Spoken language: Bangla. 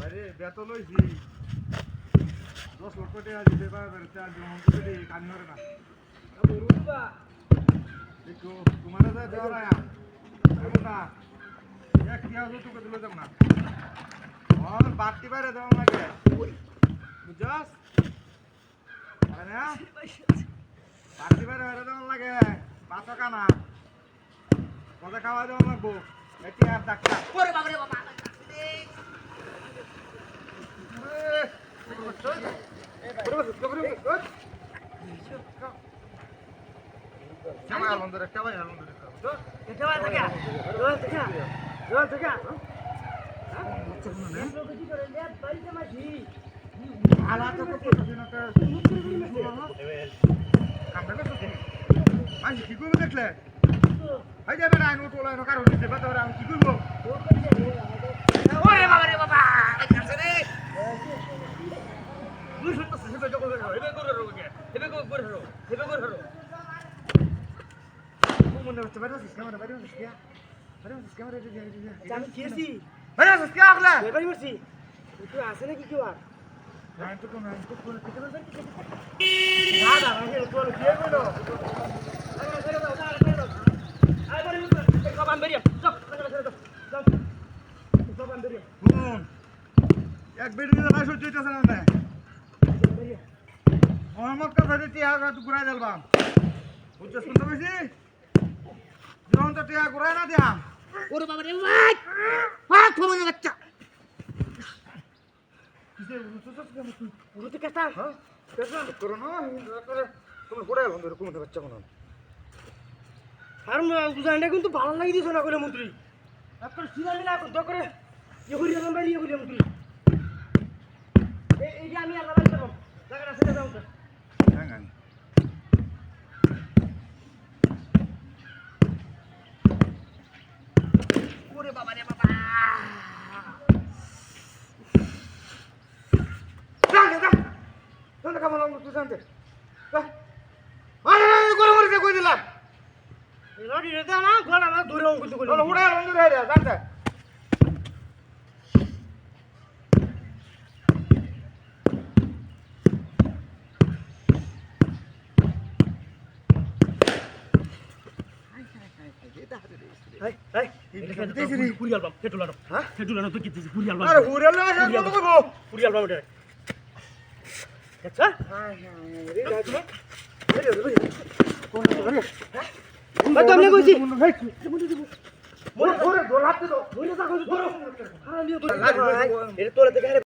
আরে বেতন লইছি 10 লক্ষ টাকা দিতে পারবে চার জন করে কাজ করে না বড়ুবা দেখো তোমার যা দেওয়া না এক কি আছো তোকে দিলে যাব না আর বাড়তি বাইরে দাও লাগে বুঝছস আরে না বাড়তি বাইরে দাও লাগে পাঁচ টাকা না কত খাওয়া দাও লাগবো এটি আর ডাক্তার ওরে বাবা রে বাবা Camaya alındırık, camaya alındırık. কেটে থাকা জল থাকা আলা তো করতেছ না কা কামড়ে তো আমি কি করব দেখলে হাই যাবে না নোট ওলা না কারণ দিতে বাবা আমি কি করব ওরে বাবা রে বাবা কাছে রে তুই শুনতে সেটা জগো এবে করে রোগে এবে করে রো এবে করে রো মনে হচ্ছে বাইরে ক্যামেরা বাইরে ক্যামেরা আমি খেয়েছি বাইরে কে আগলা এবারই করছি তুই আসে নাকি কেউ আর না তো কোন করে কেটে বলবে না না আমি তোর কি করলো এক বেডি না সহ্য হইতেছে না না আমার কাছে টিয়া তো ঘুরাই দেলবাম বুঝছস শুনতে পেয়েছি যখন তো টিয়া ঘুরাই না দিয়া ওরে বাবা রে ভাই ভাগ খবর না বাচ্চা কিসে বুঝছস কেমন তুই পুরো তো কেটা হ্যাঁ কেসা করো না তোমার ঘুরাই এলাম ধরে কমতে বাচ্চা কোন আর বুঝানটা কিন্তু ভালো লাগি দিছ না কইলে মন্ত্রী আপনার সিনামি না করতে করে ইয়ে করি নাম্বার ইয়ে করি মন্ত্রী এই যে আমি আল্লাহ করব জায়গাটা ছেড়ে দাও তো হ্যাঁ হ্যাঁ ওরে বাবা রে বাবা জানতে কেমন লাগলো তুই জানতে আরে গরম করে কই দিলাম লড়ি রে দাও না গলা আমার ধরে অঙ্ক তো কইলো উড়াই বন্ধ রে জানতে হাই হাই এটা দিছি রে পুরি অ্যালবাম হেটুলানো হ্যাঁ হেটুলানো তো কি দিছি পুরি অ্যালবাম আরে উড়াই না সব তো কইবো পুরি অ্যালবাম এটা আচ্ছা তো আমি কইছি মনে ধরে দোলাতে দাও ধরে থাকো ধরো আরে লিও তো এটা তোরা থেকে আরে